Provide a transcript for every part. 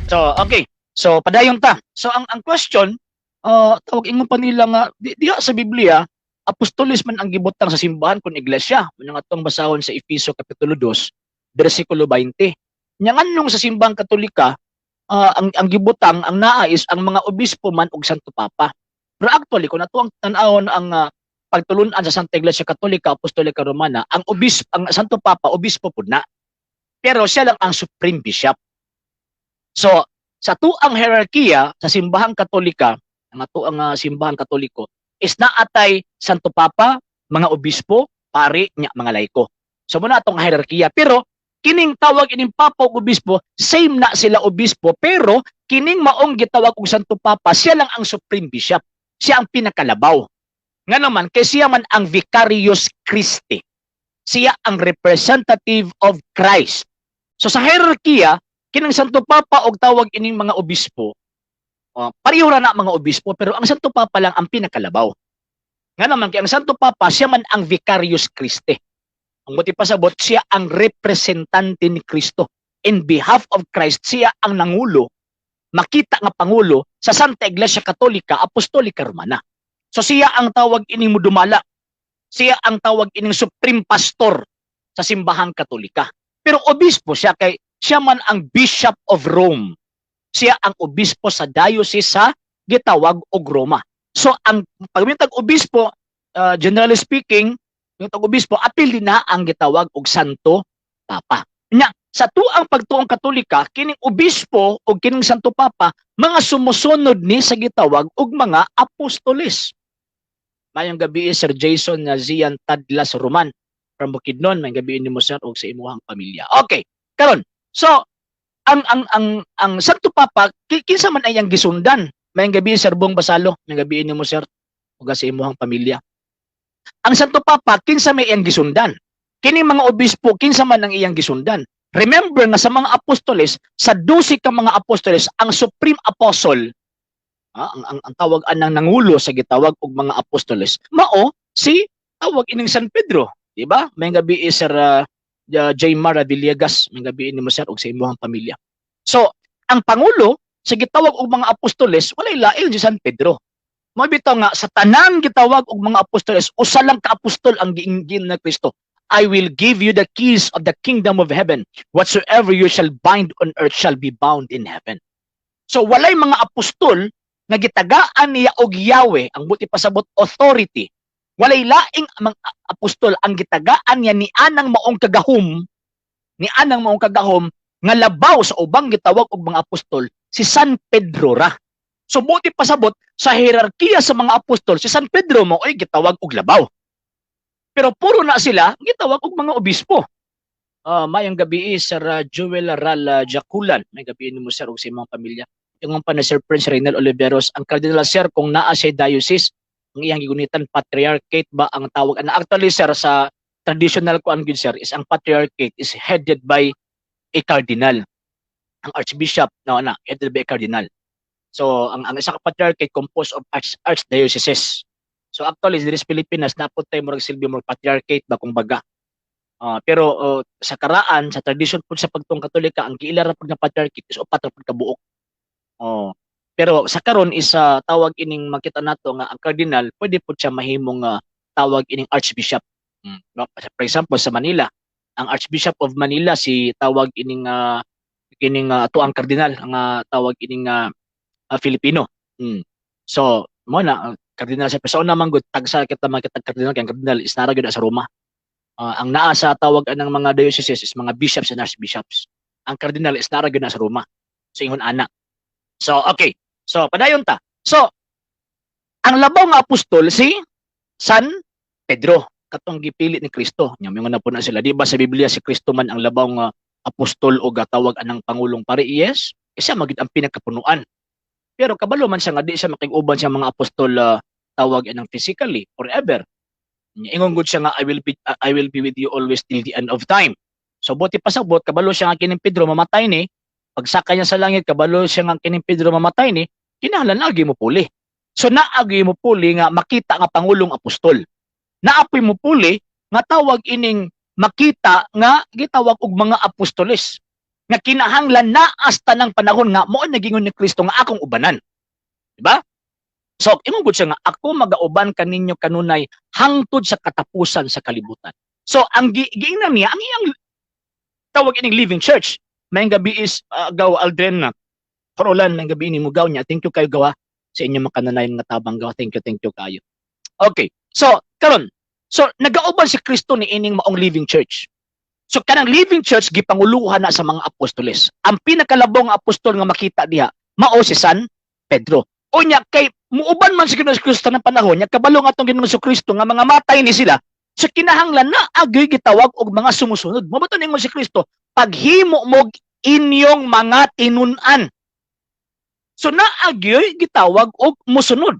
So, okay. So, padayon ta. So, ang question, tawag ingon pa nila nga, diha sa Biblia, apostolis man ang gibutang sa simbahan kung iglesia. Muna nga itong basahon sa Efeso Kapitulo 2, versikulo 20. Nyangan nung sa simbahang katolika, ang gibutang, ang naais, ang mga obispo man og Santo Papa. Pero actually, kung nato ang tanawon ang pagtulunan sa Santa Iglesia Katolika, Apostolika Romana, ang Santo Papa, obispo po na. Pero siya lang ang Supreme Bishop. So, sa tuang hierarkiya sa simbahang Katolika, ang tuang simbahang Katoliko, is naatay Santo Papa, mga obispo, pari, nya, mga laiko. So, muna itong hierarkiya. Pero, kining tawag ining Papa o obispo, same na sila obispo, pero kining maong gitawag og Santo Papa, siya lang ang Supreme Bishop. Siya ang pinakalabaw. Nga naman, kay siya man ang Vicarius Christi. Siya ang representative of Christ. So sa hierarkiya, kinang Santo Papa og tawag ining mga obispo, pareho ra na mga obispo, pero ang Santo Papa lang ang pinakalabaw. Nga naman, kay ang Santo Papa, siya man ang Vicarius Christi. Ang buti pasabot, siya ang representante ni Kristo. In behalf of Christ, siya ang nangulo, makita nga pangulo sa Santa Iglesia Katolika, Apostolika Romana. So siya ang tawag ining mudumala. Siya ang tawag ining Supreme Pastor sa simbahang Katolika. Pero obispo siya, kay siya man ang Bishop of Rome. Siya ang obispo sa diocese sa gitawag og Roma. So ang pagmintag obispo, generally speaking, yung tag-obispo, apil din na ang gitawag og Santo Papa. Nya, sa tuang pagtuong Katolika, kining obispo o kining Santo Papa, mga sumusunod ni sa gitawag og mga apostoles. Mayong gabi Sir Jason na Zian Tadlas Roman from Bukidnon, mayong gabi ni mo sir og sa imuhang pamilya. Okay, karon. So, ang Santo Papa, kinsa man ay ang gisundan. Mayong gabi Sir Bong Basalo, mayong gabi ni mo sir og sa imuhang pamilya. Ang Santo Papa, kinsa may iyang gisundan. Kining mga obispo, kinsa man ang iyang gisundan. Remember nga sa mga apostoles, sa 12 ka mga apostoles, ang Supreme Apostle, ang tawag anang nangulo sa gitawag og mga apostoles, mao si tawag ining San Pedro, di ba? May gabi Sir J. Mara Villegas, may gabi ni mo sir og sa imuhang pamilya. So, ang pangulo sa gitawag og mga apostoles, walay lain si San Pedro. Mabitaw nga sa tanang gitawag og mga apostoles, usa lang ka apostol ang giinggin na Kristo. I will give you the keys of the kingdom of heaven. Whatsoever you shall bind on earth shall be bound in heaven. So walay mga apostol nga gitagaan niya og Yahweh, ang buti pasabot authority. Walay laing mga apostol ang gitagaan niya ni anang maong kagahom, nga labaw sa ubang gitawag og mga apostol, si San Pedro ra. So buti pasabot sa hierarkiya sa mga apostol, si San Pedro mo ay gitawag og labaw. Pero puro na sila gitawag og mga obispo. Mayang gabi Sir Joel Ral Jaculan, may gabi ni mo sir og sa imong pamilya. Yung pa na Sir Prince Reynel Oliveros, ang Cardinal sir kung naa siya diocese, ang iyang gigunitan patriarchate ba ang tawag. Actually sir, sa traditional ko ang good sir is ang patriarchate is headed by a cardinal. Ang archbishop headed by a cardinal. So, ang isa ka patriarchate composed of archdioceses. So, actually, dito sa Pilipinas, napot tayo murag silbi murag patriarchate ba kung baga. Pero sa karaan, sa tradition po sa pagtong Katolika, ang giilara pag na patriarchate is upat ra pag kabuok. Pero sa karon is tawag ining makita nato nga ang cardinal, pwede po siya mahimong tawag ining archbishop. For example, sa Manila, ang Archbishop of Manila si tawag ining tuang cardinal, ang tawag ining Filipino. So, mo na cardinal sa person naman gud tagsa kita makita cardinal kay cardinal is nara gyud sa Roma. Ang naa sa tawag ng mga dioceses is mga bishops and archbishops. Ang cardinal is nara gyud sa Roma. So ingon ana. So okay. So padayon ta. So ang labaw nga apostol si San Pedro, katong gipili ni Kristo. Nya mingon na po na sila, di ba sa Biblia si Kristo man ang labaw nga apostol o gatawag anang pangulong pare? Yes. Isa magid ang pinakapunuan. Pero kabalo man siya nga di siya makig-uban sa mga apostol tawag anang physically forever. Ingon gud siya nga I will be with you always till the end of time. So buti pasabot kabalo siya nga kining Pedro mamatay ni, pagsaka niya sa langit kabalo siya nga kining Pedro mamatay ni, kinahanglan agi mo puli. So naagi mo puli nga makita nga pangulong apostol. Naapoy mo puli nga tawag ining makita nga gitawag og mga apostoles. nga kinahanglan na hasta ng panahon nga mo nagingon ni Kristo nga akong ubanan. Diba? So, imong siya nga, ako magauban kaninyo kanunay hangtod sa katapusan sa kalibutan. So, ang giingnan niya, ang iyang tawag ining living church. May gabi is, gaw Aldrin na, Parolan, may gabi ni Mugaw niya. Thank you kayo gawa sa inyong mga kanunay mga tabang gawa. Thank you kayo. Okay. So, karon. So, nagauban si Kristo ni ining maong living church. So, kanang living church, gipanguluhan na sa mga apostoles. Ang pinakalabong apostol nga makita diha, mao si San Pedro. O niya, kay muuban man si Kristo ng panahon, niya kabalo nga itong Ginoong Kristo nga mga matay ni sila, so kinahanglan na agoy gitawag og mga sumusunod. Mabato ningon si Kristo, paghimo mo inyong mga tinunan. So naagyoy gitawag og musunod.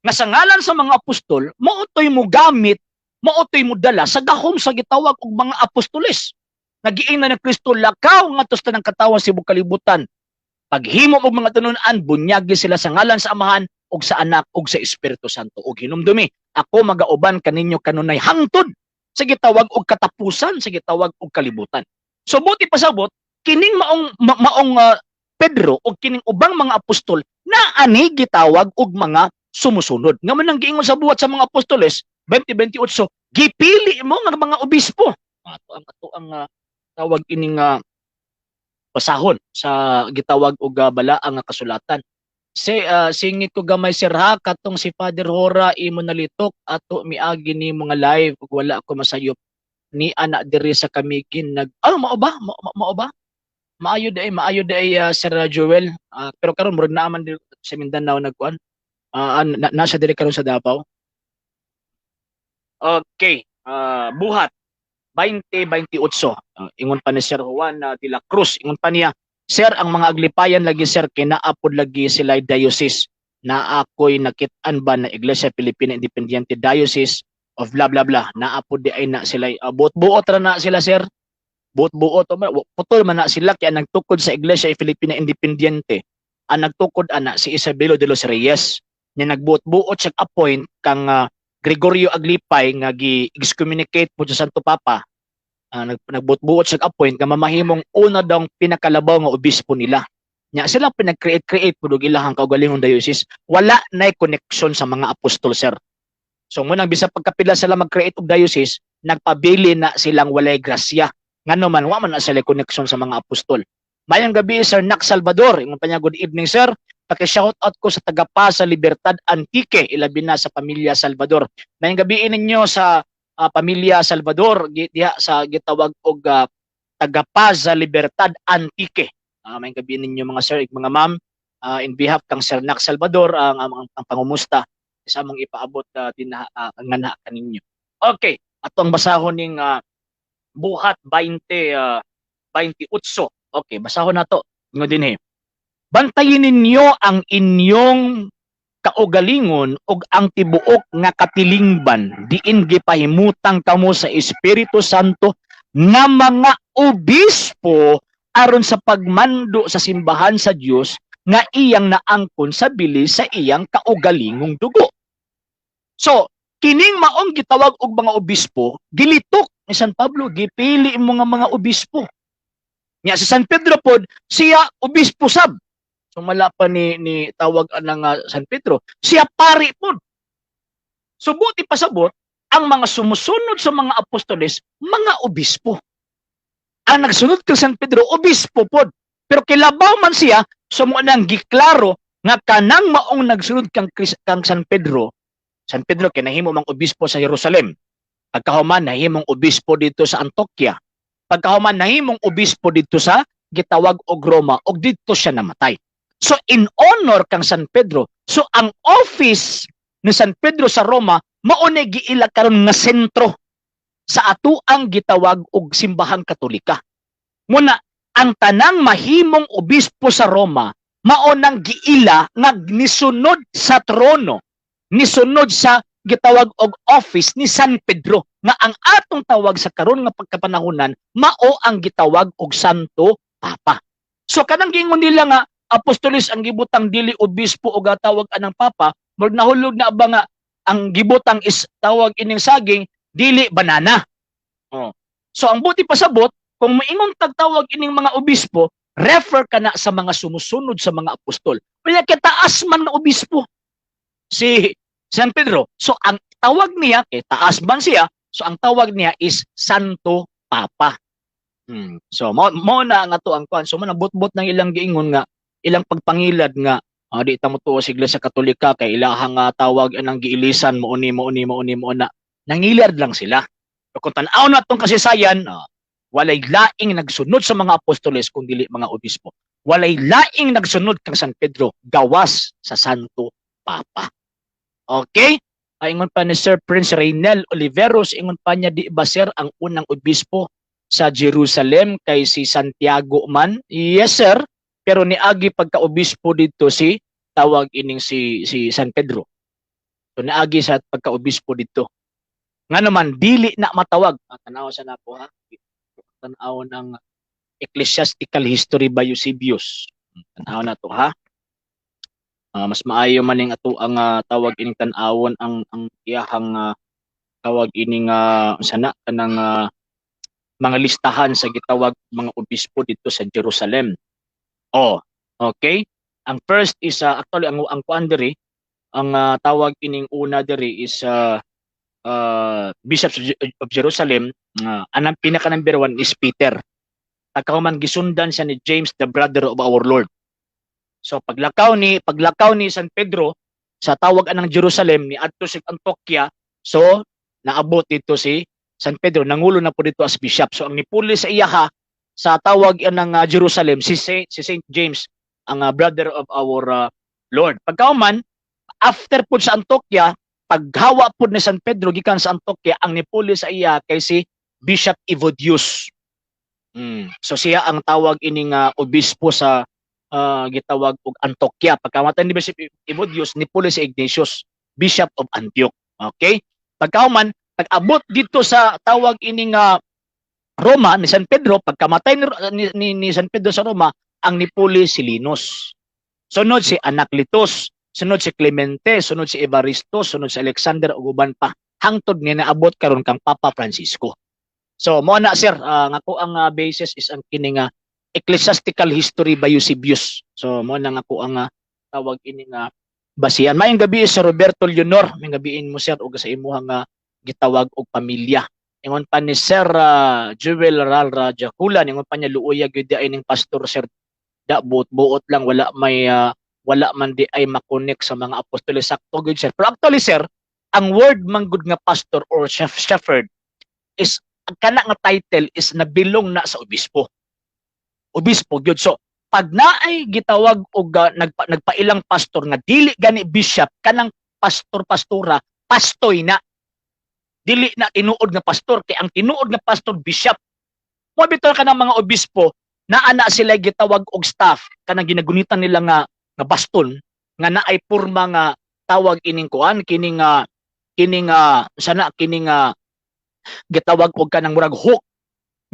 Nga sa ngalan sa mga apostol, mautoy mo gamit, mautoy mo dala sa gahom sa gitawag og mga apostoles. Nagiingnan ni Kristo lakaw nga tos tanang katawan sa kalibutan. Paghimo og mga tinunan, bunyagi sila sa ngalan sa Amahan ug sa Anak ug sa Espiritu Santo. Ug hinumdumi, ako magauban kaninyo kanunay hangtod sa gitawag og katapusan, sa gitawag og kalibutan. So buti pasabot kining maong Pedro ug kining ubang mga apostol na ani gitawag og mga sumusunod. Nga man ang giingon sa buhat sa mga apostoles 20:28, gipili mo nga mga obispo. Ato ang tawag ining pasahon sa gitawag og balaang nga kasulatan. Singit ko gamay sir ha katong si Father Hora imo nalitok ato miagi ni mga live ug wala ko masayop ni anak diri sa Kamigin nag mao ba maayo day Sir Joel, pero karon murag naaman diri sa Mindanao nagkuan nasa diri karon sa Davao. Okay, buhat 20:28. Ingon pa ni Sir Juan de la Cruz, ingon pa niya, Sir, ang mga aglipayan lagi sir kinaapod lagi sila diocese na ako'y nakit-an ba na Iglesia Pilipina Independiente Diocese of blah blah blah naapod di ay na sila buot-buot ra na sila sir. Buot-buot putol man na sila kaya nagtukod sa Iglesia Filipina Independiente. Ang nagtukod ana si Isabelo de los Reyes nya nagbuot-buot siya appoint kang Gregorio Aglipay nga gi-excommunicate po sa Santo Papa. Nagbuot-buot siya appoint nga mamahimong una daw pinakalabaw nga obispo nila. Nya sila pinag-create po og ilahang kaugalingong diocese, wala nay connection sa mga apostol sir. So munang bisa pagkapila sila mag-create og diocese, nagpabili na silang walay grasya. Ngano man wa man na sila connection sa mga apostol. Mayang gabi Sir Nak Salvador, ingon pa niya, good evening sir. Paki-shout out ko sa taga Pasa Libertad Antique, ilabi na sa pamilya Salvador. Mayang gabi ninyo sa pamilya Salvador diha sa gitawag og taga Pasa Libertad Antique. Mayang gabi ninyo mga sir, mga ma'am, in behalf kang Sir Nak Salvador ang pangumusta sa among ipaabot nga kaninyo. Okay, atong basahon ning buhat 20:28. Okay, basahon nato. Ingon dinhi. Bantayin ninyo ang inyong kaugalingon ug ang tibuok nga katilingban diin gipahimutang kamo sa Espiritu Santo nga mga obispo aron sa pagmando sa simbahan sa Dios nga iyang naangkon sa bilis sa iyang kaugalingong dugo. So, kining maong gitawag og mga obispo, gilitok ni San Pablo, gipili mo nga mga obispo. Nya si San Pedro pod, siya obispo sab. So mala pa ni tawag ng San Pedro, siya pari pod. So buti pasabot, ang mga sumusunod sa mga apostoles, mga obispo. Ang nagsunod kay San Pedro, obispo pod. Pero kilabaw man siya, sumo nang giklaro nga kanang maong nagsunod kang San Pedro kinahimo mang obispo sa Jerusalem. Pagkahuman nahimong obispo dito sa Antioquia. Pagkahuman nahimong obispo dito sa gitawag og Roma og dito siya namatay. So in honor kang San Pedro, so ang office ni San Pedro sa Roma mao na giila karon nga sentro sa atuang gitawag og simbahang Katolika. Muna ang tanang mahimong obispo sa Roma mao nang giila nga nisunod sa trono, nisunod sa gitawag og office ni San Pedro nga ang atong tawag sa karon nga pagkapanahonan mao ang gitawag og Santo Papa. So kanang giingon nila nga apostoles ang gibutang dili obispo o gatawag anang papa, murag nahulog na ba nga ang gibutang is tawag ining saging dili banana. So ang buti pasabot kung moingon tagtawag ining mga obispo, refer ka na sa mga sumusunod sa mga apostol. Kaya kitaas man na obispo si San Pedro. So ang tawag niya, taas man siya, so ang tawag niya is Santo Papa. So mo na nga to ang kuan. So man butbot ng ilang giingon nga, ilang pagpangilad nga di ta mo tuo sa Iglesia Katolika kay ilahang tawag anang giilisan mo na. Nangilad lang sila. So kung tan-aw na tong kasaysayan, walay laing nagsunod sa mga apostoles kung dili mga obispo. Walay laing nagsunod kang San Pedro gawas sa Santo Papa. Okay? Ingon pa ni Sir Prince Reynel Oliveros, ingon pa niya di ba sir ang unang obispo sa Jerusalem kay si Santiago man? Yes sir, pero niagi pagka-obispo dito si tawag ining si San Pedro. So niagi sa pagka-obispo dito. Nga naman dili na matawag. Tanaw sa nako ha. Tanaw ng Ecclesiastical History by Eusebius. Tanaw na to ha. Mas maayo man ning ato ang tawag ining tan-awon ang iyahang tawag ining sana kanang mga listahan sa gitawag mga obispo dito sa Jerusalem. Okay. Ang first is actually ang kuan diri, ang tawag ining una diri is Bishop of Jerusalem. Ang pinaka number 1 is Peter. Pagkahuman gisundan siya ni James, the brother of our Lord. So paglakaw ni San Pedro sa tawag anang Jerusalem ni adto sa Antioquia, so naabot dito si San Pedro, nangulo na po dito as bishop. So ang nipuli sa iyaha sa tawag anang Jerusalem si Saint James, ang brother of our Lord. Pagkauman after po sa Antioquia, paghawa po ni San Pedro gikan sa Antioquia, ang nipuli sa iya kay si Bishop Evodius. So siya ang tawag ining obispo sa gitawag og Antioquia. Pagkamatay ni Bishop Evodius, nipuli si Ignatius, Bishop of Antioch. Okay? Pagkauman, pag-abot dito sa tawag ining Roma ni San Pedro, pagkamatay ni San Pedro sa Roma, ang nipuli si Linus. Sunod si Anacletus, sunod si Clemente, sunod si Evaristo, sunod si Alexander ug uban pa. Hangtod ni naabot karon kang Papa Francisco. So mo na sir, ngako ang basis is ang kining Ecclesiastical History by Eusebius. So mo na nga po ang tawag ini nga basihan. Mayong gabi sa Roberto Leonor, may gabiin mo sir og sa imuhang gitawag og pamilya. Ingon pa ni Sir Jewel Ralra Jaculan, ingon pa niya luoya gyud di ay ning pastor sir. Da buot lang wala man di ay makonek sa mga apostoles sakto gyud sir. Pero actually sir, ang word man gud nga pastor or shepherd is ang kana nga title is nabilong na sa obispo. Obispo gyud. So pag naay gitawag og nagpailang pastor nga dili gani bishop, kanang pastor-pastora, pastoy na. Dili na tinuod nga pastor, kay ang tinuod nga pastor bishop. Mo bitaw kanang mga obispo naa na sila gitawag og staff, kanang ginagunitan nila nga baston nga naay porma nga tawag ining kuan kining gitawag og kanang murag hook.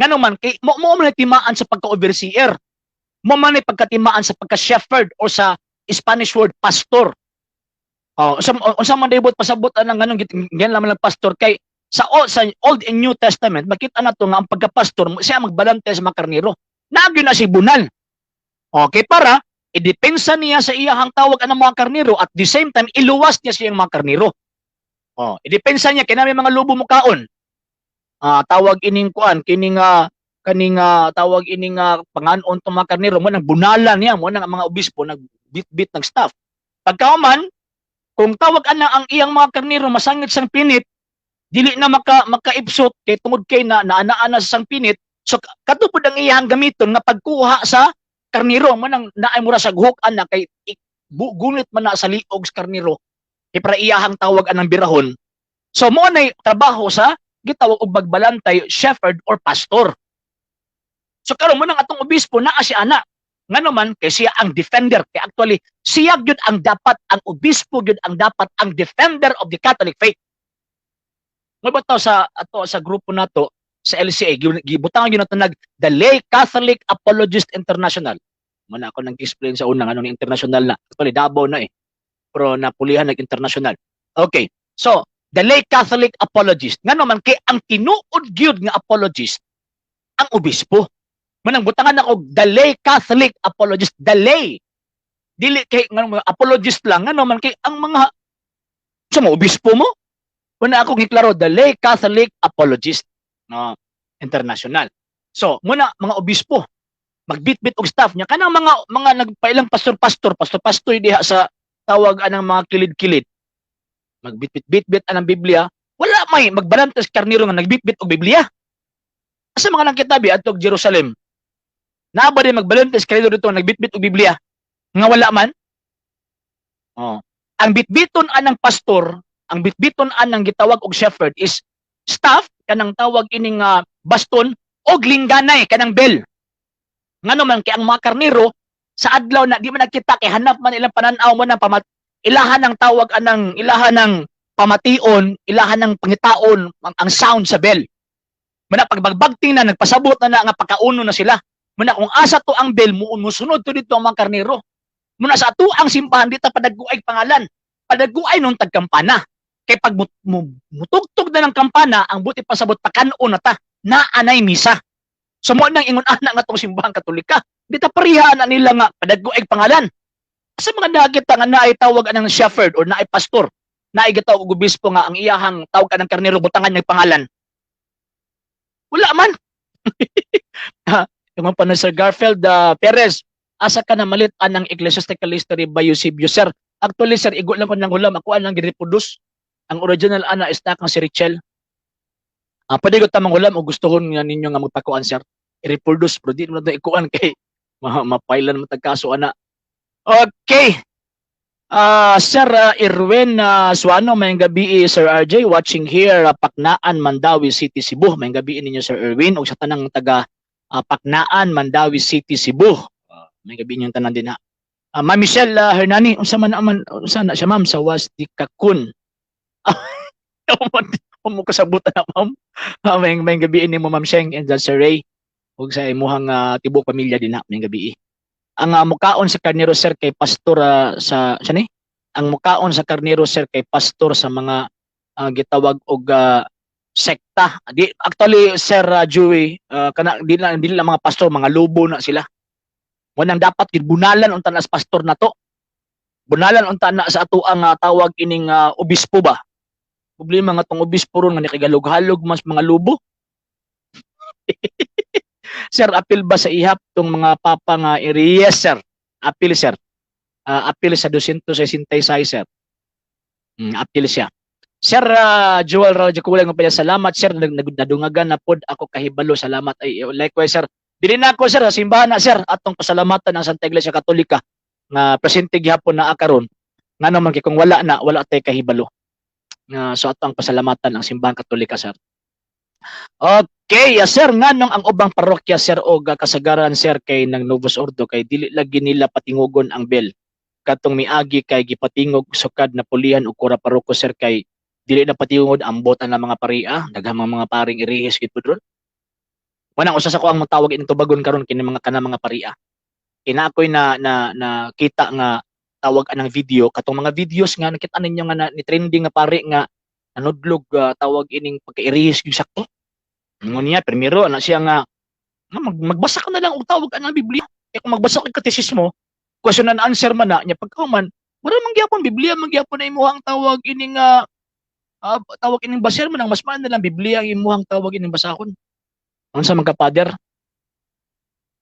Ngano man kay mo man timaan sa pagka-overseer. Mo man pagkatimaan sa pagka-shepherd o sa Spanish word pastor. Unsa man daybot pasabot anang nganong gan lamang lang pastor kay sa Old and New Testament makita nato nga ang pagka-pastor siya magbalante sa mga karnero. Nagyo na si bunal. Okay, para idepensa niya sa iyahang tawag anang mga karnero at the same time iluwas niya siyang mga karnero. Idepensa niya kinami mga lubo mo kaon. Tawag ining kuan kining tawag ining panganon tong mga karnero mo nang bunalan niya mo nang mga obispo nagbit-bit ng staff. Pagkauman kung tawag ana ang iyang mga karnero masangit sang pinit, dili na makaipsot kay tungod kay naanaan na sa sang pinit, so katupod ang iyang gamiton nga pagkuha sa karnero mo nang naay mura sa hook ana kay gunit man na sa liog sa karnero para iyahang tawag anang birahon. So mo nay trabaho sa gitawag og bagbalantay shepherd or pastor. So karon mo nang atong obispo naa si ana. Ngano man kay siya ang defender, kay actually siya gyud ang dapat, ang obispo gyud ang dapat ang defender of the Catholic faith. Mo bitaw sa grupo nato sa LCA gibutang gyud nato the Lay Catholic Apologist International. Muna ako nag-explain sa una anong international na. Actually Davao na pero napulihan nag-international. Okay. So the Lay Catholic Apologist. Ngano man kay ang tinuod gyud nga apologist, ang ang obispo. Manang butangan ako the lay Catholic apologist, the lay. Dili kay nga apologist lang ano man kay ang mga sa mga obispo mo. Muna ako giklaro the lay Catholic apologist no international. So muna mga obispo magbitbit og staff niya kanang mga nagpailang pastor diha sa tawag anang mga kilid-kilid. Magbitbit anang Biblia, wala may magbalantes karniro nga nagbitbit og Biblia. Asa mga nangkitabi adtog Jerusalem. Naa ba din magbalantes karniro dito nagbitbit og Biblia? Nga wala man? Oh. Ang bitbiton anang pastor, ang bitbiton anang gitawag og shepherd is staff kanang tawag ining baston og lingganay kanang bell. Ngano man kay ang mga karniro sa adlaw na di man nakita kay hanap man ilang pananaw mo ng ilahan ng tawag anang ilahan ng pamation, ilahan ng pangitaon ang sound sa bell. Muna pagbagbagting na nagpasabot na nga pagkauno na sila. Muna kung asa to ang bell musunod to dito ang mga karniro. Muna sa ato ang simbahan dito padagguay pangalan. Padagguay nung tagkampana. Kay pag mutugtog na ng kampana, ang buti pasabot pakanon na ta na anay misa. So mo nang ingon ana nga tong simbahan Katolika. Dito pariha na nila nga padagguay pangalan. Sa mga nakita nga naay tawag anang shepherd or naay pastor, naay gitawag og obispo nga ang iyahang tawag kanang karnero butangan ng pangalan. Wala man. Yung pa na Sir Garfield Perez, asa ka na malit anang ecclesiastical history by Eusebius, sir. Actually, sir, igo lang ko ng hulam. Ako anang gireproduce. Ang original ana is na kang si Richel. Pwede ko tamang hulam o gustuhon nga ninyo nga magpakuan, sir. I-reproduce, pero di mo na ikuan kay mapailan mo tagkaso, ana. Okay. Sir Irwin Suano, may gabi Sir RJ, watching here, Paknaan, Mandawi City, Cebu. May gabi ninyo, Sir Irwin, o sa tanang taga Paknaan, Mandawi City, Cebu. May gabi ninyong tanan din ha. Ma'am Michelle Hernani, unsa man naman sana siya ma'am sa Wasdikakun. Mo kasabutan na ma'am. May gabi ni mo ma'am Sheng and Sir Ray ug sa imuhang tibok pamilya din na may gabi. Ang mukaon sa karnero sir kay pastor sa ni? Ang mukaon sa karnero sir kay pastor sa mga gitawag og sekta. Actually sir Joey kana dili lang mga pastor, mga lobo na sila. Wanang dapat gibunalan unta na as pastor na to. Bunalan unta na sa ato ang tawag ining obispo ba. Problema nga tong obispo ron nga nakagalog-halog mas mga lobo. Sir, apil ba sa ihap tong mga papa nga yes sir. Apil sir. Apil sa 266 sir. Apil siya. Sir Joel Rajo Kulay nga pala salamat sir nadungagan na pod ako kahibalo salamat ay likewise sir. Dili na ako sir sa simbahan na sir atong pasalamatan ng Santa Iglesia Katolika nga presente gihapon na karon. Nga naman kay kung wala tay kahibalo. So atong pasalamatan ang simbahan Katolika sir. Okay, sir nganong ang ubang parokya sir og kasagaran sir kay nang Novus Ordo kay dili lagi nila patingugon ang bell. Katong miagi kay gipatingog sukad na pulihan og kura paroko sir kay dili na patingog ang botan ng mga paria, daghang mga paring irihis gid pud ron. Wanang usa sa ko ang matawag ining tubagon karon kini mga mga paria. Kinakoy na kita nga tawag anang video katong mga videos nga nakita ninyo nga ni trending nga pari nga nanudlog tawag ining pagkairihis gyud sakto. Ngon niya primero ana siya nga magbasa ka na lang og tawag anang Biblia. Kaya kung magbasa ka katesismo, question and answer man na nya pagkauman, wala man gyapon Biblia, man gyapon na imuhang tawag ining tawag ining baser man ang mas maan na lang Biblia ang imuhang tawag ining basahon. Unsa man ka Father?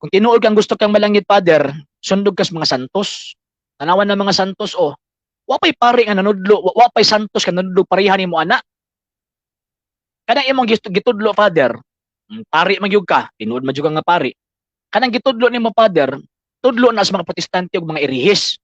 Kung tinuod kang gusto kang malangit Father, sundog kas mga santos. Tanawan ng mga santos wa pay pari nga nanudlo, wa pay santos nga nanudlo pareha nimo ana. Kanang imong gitudlo Father, pari magyug ka, tinuod magyug nga pari. Kanang gitudlo nimo Father, tudlo na sa mga protestante ug mga irihis.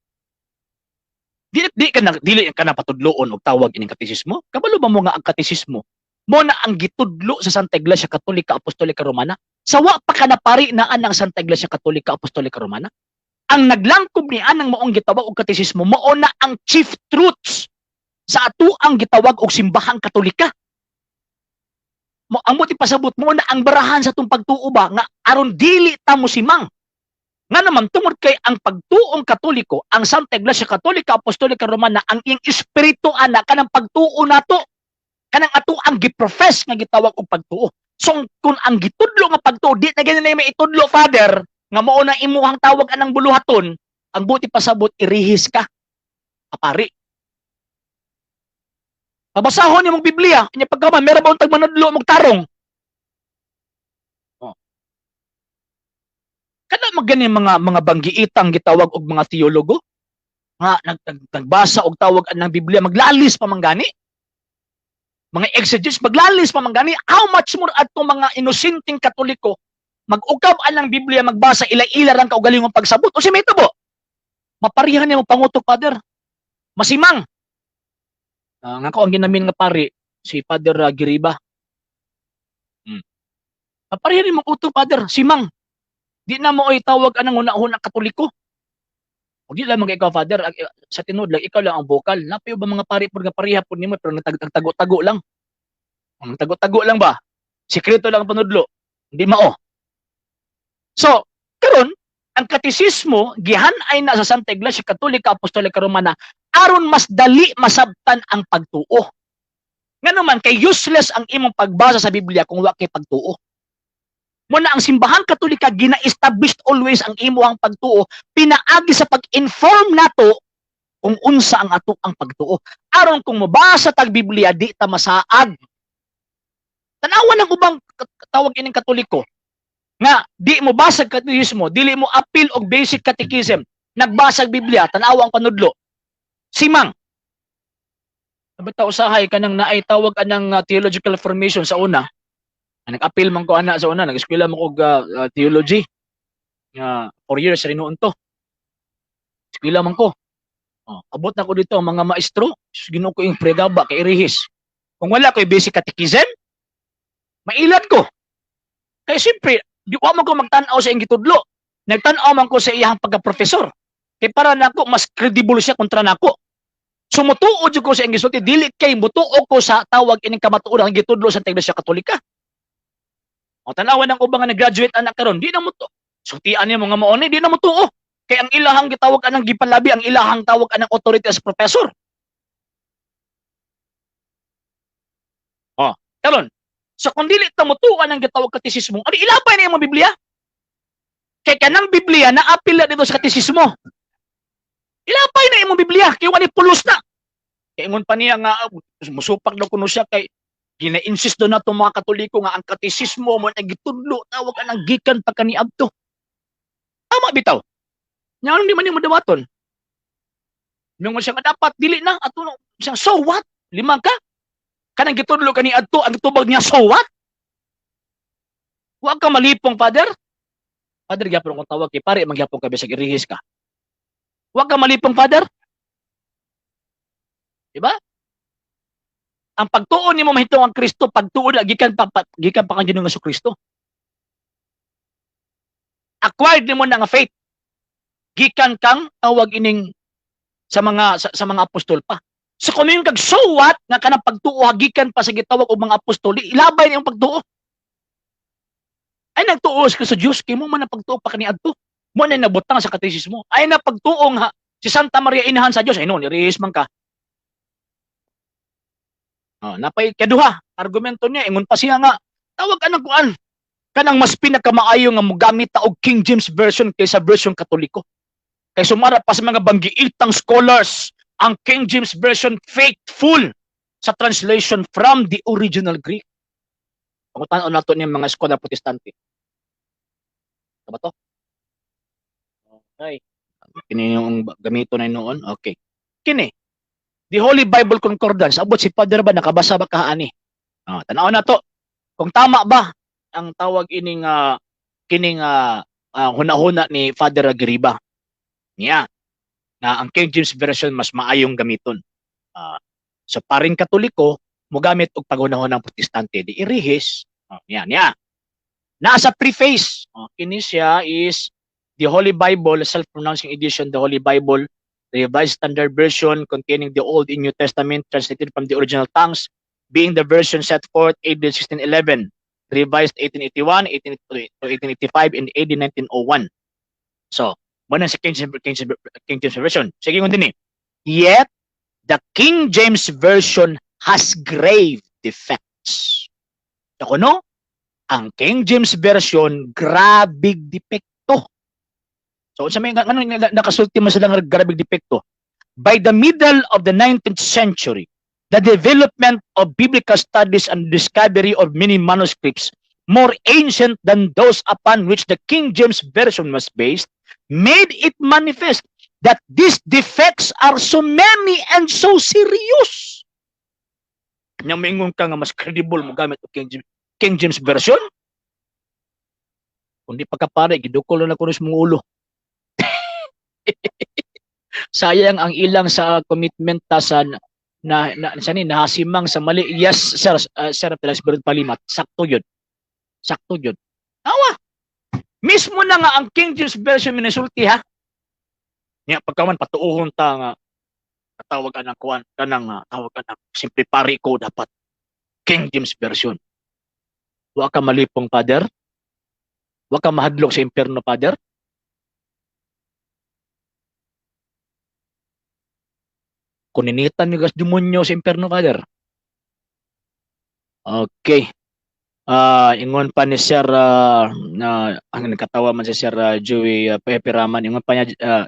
Dili ka na patudloon og tawag ining katesismo. Kabalo ba mo nga ang katesismo mo na ang gitudlo sa Santa Iglesia Katolika Apostolika Romana? Sawa pa ka na pari na anang Santa Iglesia Katolika Apostolika Romana? Ang naglangkob ni anang maong gitawag og katesismo mao na ang chief truths sa ato ang gitawag og simbahang Katolika. Ang mo'y pasabot mo na ang barahan sa itong pagtuo ba nga aron dili ta mo simang. Nga naman tungod kay ang pagtuong Katoliko, ang Santa Iglesia Katolika Apostolika Romana, ang iyang espiritu ana kanang pagtuo nato. Kanang ato ang giprofess nga gitawag og pagtuo. So kung ang gitudlo nga pagtuo di na ganyan na may itudlo, Father, nga mao na imuhang tawag anang buluhaton, ang buti pasabot irihis ka, kapari. Pabasahon niyo mong Biblia, inya pagkaman meron ba untag manudlo mong tarong? Oh. Kana magani mga banggiitang gitawag og mga teologo nga nagbasa og tawag anang Biblia maglalis pa manggani. Mga exegetes maglalis pa manggani, how much more adtong mga inosenteng Katoliko mag-ukab anang Biblia magbasa ila-ila lang kaugalingong pagsabot. O si Metabo, maparihan niya mo pangutok, Father. Masimang. Nga ko ang ginamin nga pari, si Father Giriba. Maparihan niya mo utok, Father. Simang. Di na mo ay tawag anang una-una Katoliko. O di lang mga ikaw, Father, sa tinod lang, ikaw lang ang vocal. Napayo ba mga pari po nga pariha po nimo, pero nagtago-tago lang. Tago-tago lang ba? Sikreto lang panudlo. Hindi mao. So, karon ang katisismo gihan ay na sa Santa Iglesia Katolika Apostolika Romana aron mas dali masabtan ang pagtuo. Nga naman kay useless ang imong pagbasa sa Biblia kung wa kay pagtuo. Muna ang simbahan Katolika gina-establish always ang imuhang pagtuo pinaagi sa pag-inform nato kung unsa ang ato ang pagtuo. Aron kung mabasa tag Biblia di ta masaad. Tanawan ng ubang tawag ining Katoliko nga di mo basag katekismo, dili mo appeal og basic catechism, nagbasag Biblia, tanawa ang panudlo. Simang. Nabata usahay kanang naay tawag anang theological formation sa una. Nag-appeal man ko ana sa una, nag-eskwela man ko theology. 4 years rin noon to. Eskwela man ko. Abot na ko dito ang mga maestro, Ginoo ko yung pregaba kay irihis. Kung wala ko yung basic catechism, mailan ko. Kaya siyempre, di wa man ko magtan-aw sa iyang gitudlo. Nagtan-aw man ko sa iyang pagka-professor. Kay para nako mas credible siya kontra nako. Sumutuo jud ko sa iyang gisulti, dili kay mutuo ko sa tawag ining kamatuoran ang gitudlo sa Iglesia Katolika. O tanawan ng ubang nga nag-graduate anak karon, di na mutuo. Sultian niya mga maoni, di na mutuo. Kay ang ilahang gitawag anang gipanlabi, ang ilahang tawag anang authority as professor. Karon, so kung dili ta mutuan ang gitawag katisismo, ano ilabay na yung mga Biblia? Kay kanang Biblia na apila dito sa katisismo. Ilabay na yung mga Biblia, kay wani pulos na. Kay ingon pa niya nga musupak daw kuno siya kay gina-insist do na itong mga Katoliko nga ang katisismo mo nagitudlo tawag anang gikan pa kaniadto. Tama bitaw. Nya hindi man yung madawaton. Nung siya nga dapat dili na ato siya so what? Lima ka? Kanang gitudlo kaniadto ang tubag niya so what? Wa ka malipong, Father. Father gyapon kung tawag kay pare magyapon ka bisag irihis ka. Wa ka malipong, Father. Diba? Ang pagtuon nimo mahitong ang Kristo, pagtuon gikan pa kang Ginoong Kristo. Acquired nimo na nga faith. Gikan kang tawag ining sa mga apostol pa. So kung yung kag so what nga kanang pagtuo gikan pa sa gitawag og mga apostol, ilabay niyang pagtuo. Ay nagtuo sa Dios kay mo man ang pagtuo pa kaniadto. Mo na nabutang sa katekismo. Ay na pagtuo nga si Santa Maria inahan sa Dios ay no, nirihis man ka. Napay kaduha, argumento niya ingon pa siya nga tawag anang kuan kanang mas pinakamaayo nga mogamit ta og King James version kaysa version Katoliko. Kay sumara pa sa mga banggiitang scholars ang King James version faithful sa translation from the original Greek. Pangutan nato niya mga scholar protestante. Ba to? Okay. Kini yung gamito na noon. Okay. Kini The Holy Bible Concordance, abot si Father ba nakabasa ba kaani? Tanaw na to. Kung tama ba ang tawag ining kining hunahuna ni Father Agriba. Niya na ang King James version mas maayong gamiton. So paring Katoliko mogamit og paghunahon ng Protestante di irihis. Niya. Nasa preface. Kini siya is The Holy Bible, self-pronouncing edition, The Holy Bible, the Revised Standard Version containing the Old and New Testament translated from the original tongues, being the version set forth AD 1611, revised 1881, 1885, and AD 1901. So, muna sa King James Version. Sige kung din eh. Yet, the King James Version has grave defects. Ako no? Ang King James Version, grabig depekto. So, sa may nakasulti mo sila ng grabig depekto. By the middle of the 19th century, the development of biblical studies and discovery of many manuscripts more ancient than those upon which the King James Version was based made it manifest that these defects are so many and so serious. Nang maingon ka nga mas credible mo gamit o King James Version, kundi pagkapare, gidukol na kunis mong ulo. Sayang ang ilang sa commitment ta sa nahasimang sa mali. Yes, sir, sir, Spirit Palimat, sakto yun. Sakto yun. Awa, mismo na nga ang King James Version minasulti ha. Nga pagkaman patuuhon ta nga tawag anang kuan kanang tawag anang simple pari ko dapat King James Version. Wa ka malipong, Father. Wa ka mahadlok sa impyerno, Father. Kuninitan ni gas demonyo sa impyerno, Father. Okay. Ingon pa ni Sir ang nagkatawa man si Sir Joey Peperaman, ingon pa niya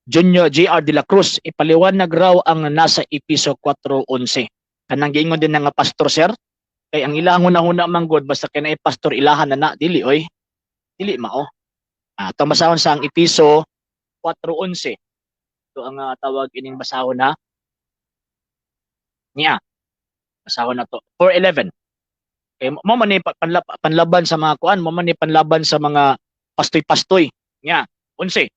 Junior JR de la Cruz, ipaliwanag raw ang nasa Episo 4:11. Kanang giingon din nga pastor, sir, kay ang ilang una manggod basta kay pastor ilahan na dili oy. Dili mao. Ito basahon sa ang Episo 4:11. Ito ang tawag ining basahon na niya. Basahon na to 4:11. Kay mo man ni panlaban sa mga kuan, mo man ni panlaban sa mga pastoy-pastoy niya. 11.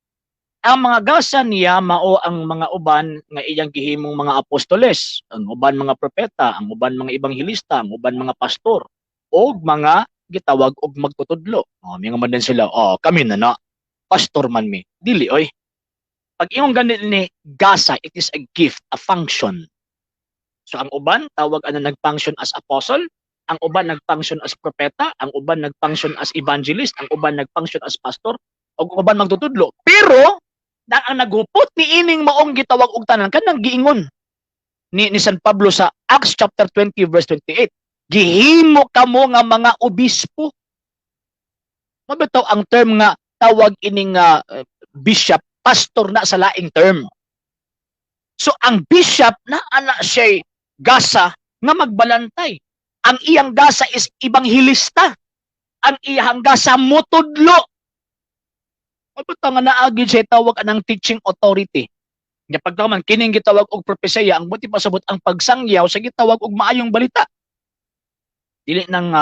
Ang mga gasa niya mao ang mga uban nga iyang gihimong mga apostoles, ang uban mga propeta, ang uban mga ebanghilista, ang uban mga pastor, o mga gitawag og magtutudlo. Mga man din sila, kami na pastor man mi. Dili oy. Pag imong ganit ni gasa, it is a gift, a function. So ang uban tawag nag-function as apostle, ang uban nag-function as propeta, ang uban nag-function as evangelist, ang uban nag-function as pastor, o uban magtutudlo. Pero ang naghupot ni ining maong gitawag og tanan kanang giingon ni San Pablo sa Acts chapter 20 verse 28. Gihimo kamo nga mga obispo. Mabitaw ang term nga tawag ining bishop, pastor na sa laing term. So ang bishop na ana siya gasa nga magbalantay. Ang iyang gasa is ibanghilista. Ang iyang gasa mutudlo. Mabitaw nga naagi siya tawag anang teaching authority. Nga pagkaman kining gitawag og propesya, ang buti pasabot ang pagsangyaw sa gitawag og maayong balita. Dili nang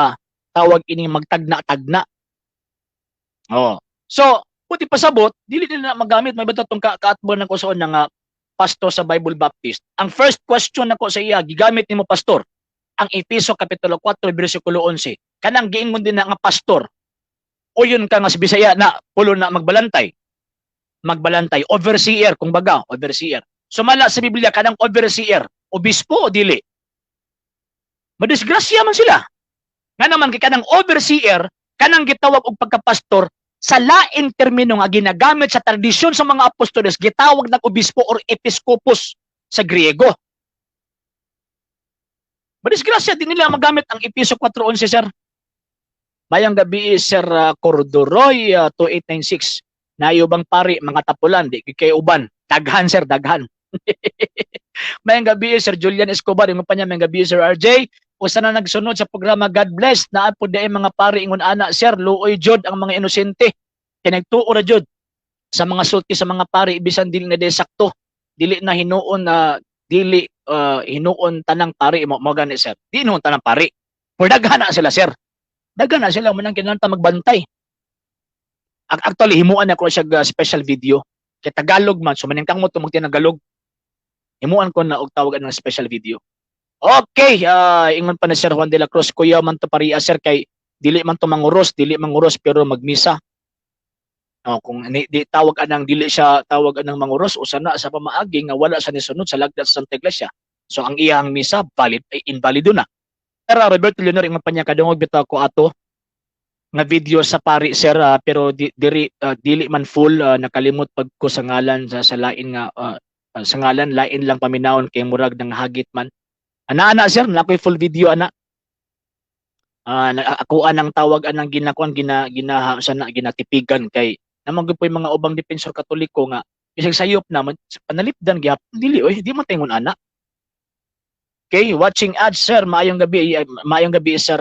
tawag ining magtagna-tagna. So, buti pasabot, dili nila magamit may bata tong kaatbon nako sa nga pastor sa Bible Baptist. Ang first question nako sa iya, gigamit nimo pastor, ang Efeso kapitulo 4 bersikulo 11. Kanang giingon din na nga pastor, o yun ka nga sa Bisaya na pulo na magbalantay. Magbalantay, overseer, kung baga, overseer. Sumala sa Biblia, kanang overseer, obispo o dili? Madisgrasya man sila. Nga naman, kanang overseer, kanang gitawag og pagkapastor, sa laing termino nga ginagamit sa tradisyon sa mga apostoles, gitawag ng obispo or episkopos sa Griego. Madisgrasya, din nila magamit ang Efeso 4:11, sir. Mayang gabi, Sir Cordoroy 2896. Nayo bang pari mga tapulan di kay uban. Daghan, sir, daghan. Mayang gabi, Sir Julian Escobar, yung pa niya, mayang gabi, Sir RJ. Usa na nagsunod sa programa God Bless na po di mga pari ingon ana, sir, luoy jud ang mga inosente. Kinagtuo ra jud sa mga sulti sa mga pari bisan dili na desakto. Dili na hinuon dili hinuon tanang pari mo gani, sir. Di hinuon tanang pari. Por daghan na sila, sir. Dagan na sila manang kinahanglan magbantay. Actually himuan ako siya special video kay Tagalog man, so maningkang mo tumog Tagalog. Himuan ko na og tawag ng special video. Okay, ingon pa na Sir Juan de la Cruz, kuya man to paria, sir, kay dili man to manguros pero magmisa. Kung di tawag anang dili siya tawag anang manguros, usa na sa pamaagi nga wala sa nisunod sa lagda sa Santa Iglesia. So ang iyang misa invalido na. Pero Roberto Leonor, ingon pa niya, kadungog bitaw ko ato nga video sa pari, sir, pero dili man full, nakalimot pag ko sa ngalan sa lain nga sa ngalan lain lang paminawon kay murag nang hagit man. Ana sir, nakoy full video ana. Akuan ang tawag anang ginakuan gina sa na ginatipigan kay namang gyud po yung mga ubang depensor katoliko nga bisag sayop na panalipdan gyapon dili oy di man tingon ana. Okay, watching ads sir, maayong gabi sir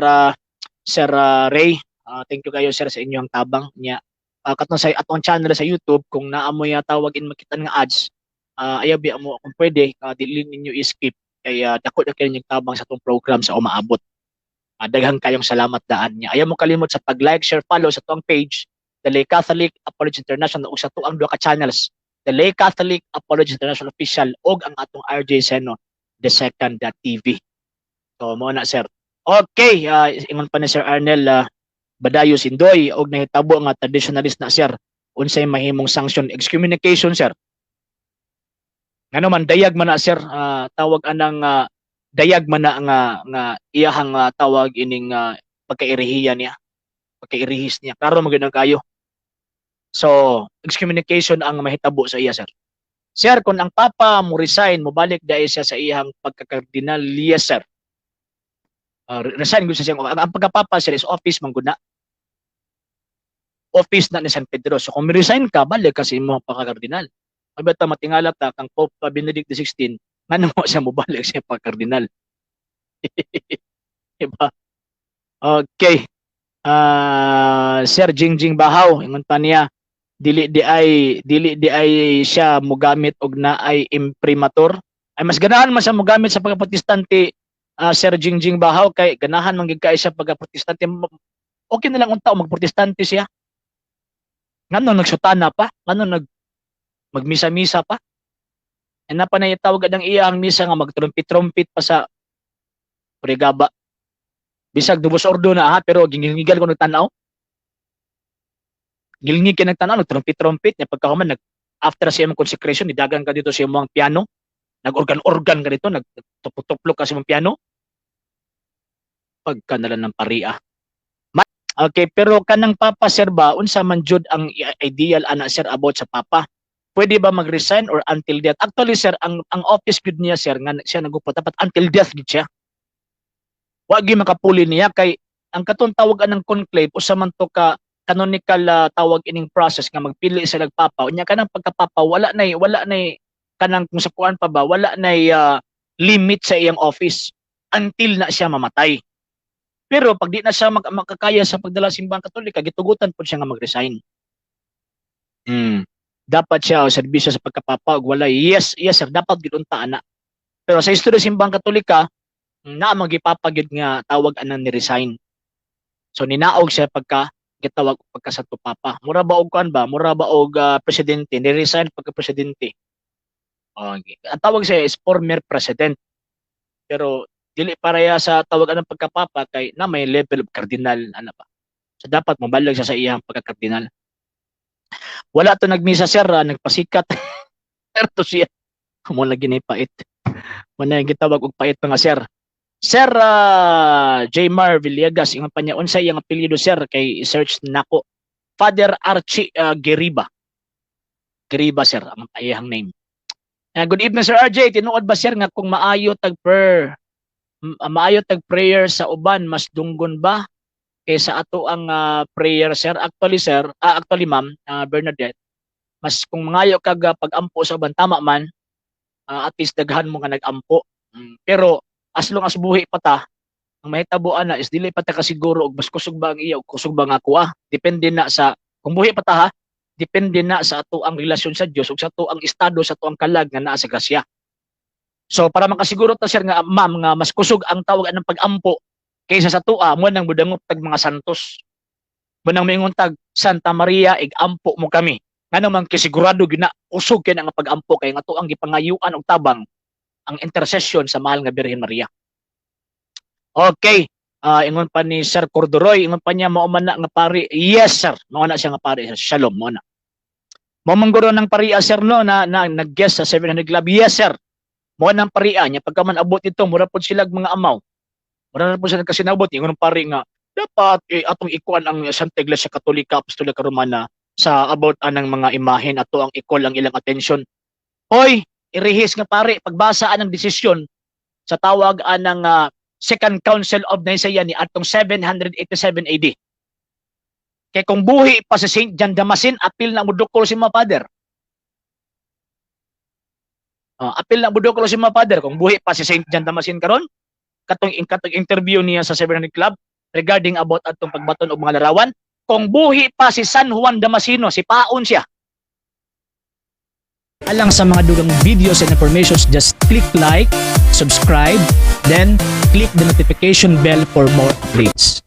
Sir Ray. Thank you kayo sir sa inyong tabang niya. Katong sa atong channel sa YouTube kung naamoy tawagin makitan nga ads, ayabi mo kung pwede dili ninyo i-skip kay dako na kayo yung tabang sa atong program sa umaabot. Daghang kayong salamat daan niya. Ayaw mo kalimot sa pag-like, share, follow sa tuang page, The Lay Catholic Apology International, o sa tuang duha ka channels, The Lay Catholic Apology International Official, o ang atong RJ Seno, The Second TV. So, mo na, sir. Okay, ingon pa ni Sir Arnel, Badayo Sindoy, og nahitabo nga traditionalist na, sir. Unsay mahimong sanction, excommunication, sir. Ngano man, dayag man na, sir. Tawag anang dayag man na nga iyahang tawag ining pagkairihiyan niya, pagkairihis niya klaro magandang kayo. So excommunication ang mahitabo sa iya, sir. Sir, kung ang papa mo resign, mo balik dahil siya sa iyang pagkakardinal, yes sir. Resign gud siya. Ang pagkapapa sir is office man gud na, office na ni San Pedro. So kung resign ka, balik kasi mo pagkakardinal. Mabata matingala ta kang Pope Benedict XVI nga mo siya mobalik siya pagkardinal. Diba? Okay. Sir Jingjing Bahaw, ingon pa niya, dili di ay siya mogamit og naay imprimatur. Ay mas ganahan man siya mogamit sa pagkaprotestante, Sir Jingjing Bahaw, kay ganahan man gid kay siya pagkaprotestante. Okay na lang unta magprotestante siya. Ngano nagsutana pa? Ngano magmisa-misa pa? Na pa na itawag ang iyang misa nga magtrumpit-trumpit pa sa pregaba. Bisag dubos ordo na pero gingilngigan ko nagtanaw. Gilngig ka nagtanaw, nagtrumpit-trumpit niya pagkahuman after sa iyang consecration, nidagan ka dito sa iyong piano, nag-organ-organ ka dito, nagtupok-tuplok ka sa iyong piano. Pagka na lang ng paria. Okay, pero kanang papa sir ba, unsa man jud ang ideal ana sir about sa papa? Pwede ba mag-resign or until death? Actually sir, ang office gud niya sir nga siya nagupot dapat until death gid siya. Wa gyud makapuli niya kay ang katong tawag anang conclave usa man to ka canonical tawag ining process nga magpili sa nagpapa. Unya kanang pagkapapa wala nay kanang kung sa kuan pa ba wala nay limit sa iyang office until na siya mamatay. Pero pag di na siya makakaya sa pagdala sa simbahan Katolika, gitugutan po siya nga mag-resign. Dapat siya o serbisyo sa pagkapapa ug wala. Yes sir, dapat gid unta ana. Pero sa istorya sa simbahan Katolika, na magipapagid nga tawag anan ni resign. So ninaog siya pagka gitawag pagka sa papa. Mura ba og kuan ba? Mura ba og presidente ni resign pagka presidente. Okay. Ang tawag siya is former president. Pero dili pareha sa tawag anang pagkapapa kay na may level of cardinal ano pa. So dapat mabalag siya sa iyang pagka-cardinal. Wala to nagmisa sir, nagpasikat. Pero siya mo lagi ni pait. Muna yung gitawag og pait pa nga sir. Sir Jmar Villegas, ingon pa niya unsay iyang apelyido sir kay search nako. Father Archie Geriba. Geriba sir ang iyang name. Good evening Sir RJ, tinuod ba sir nga kung maayo tag prayer sa uban mas dunggon ba kaysa ato ang prayer sir? Actually ma'am Bernadette, mas kung mangayo kag pag-ampo sa uban tama man, at least daghan mo nga nag-ampo. Pero as long as buhi pa ta, ang mahitabuan na is dili pa ta kasiguro og mas kusog ba ang iya o kusog ba nga ako depende na sa kung buhi pa ta depende na sa ato ang relasyon sa Dios ug sa ato ang estado sa ato ang kalag nga naa sa grasya. So para makasiguro ta sir nga ma'am nga mas kusog ang tawag ng pag-ampo kaysa sa tua mo nang budangop tag mga santos. Mo nang mingon tag Santa Maria ig-ampo mo kami. Ngano man kasigurado gina usog kay nga pag-ampo kay nga to ang gipangayuan og tabang ang intercession sa mahal nga Birhen Maria. Okay. Ingon pa ni Sir Cordoroy, ingon pa niya mao man na nga pari. Yes sir, mao na siya nga pari. Shalom mo na. Mao mangguro ng paria sir no na nag-guest sa 700 Club. Yes sir. Mao nang paria niya pagka man abot ito mura pod sila mga amaw. Mura pod sila kasi nabot ingon pari nga dapat atong ikuan ang Santa Iglesia Katolika Apostolika Romana sa about anang mga imahen ato ang ikol ang ilang atensyon. Hoy, irihis nga pare pagbasa anang desisyon sa tawag anang Second Council of Nicaea ni atong 787 AD. Kay kung buhi pa si Saint John Damascene, apil na mudukol si mga father. Apil na mudukol si mga father kung buhi pa si Saint John Damascene karon. Katong interview niya sa 700 Club regarding about atong pagbaton og mga larawan. Kung buhi pa si San Juan Damasceno, si paon siya. Alang sa mga dugang videos and informations, just click like, subscribe, then click the notification bell for more updates.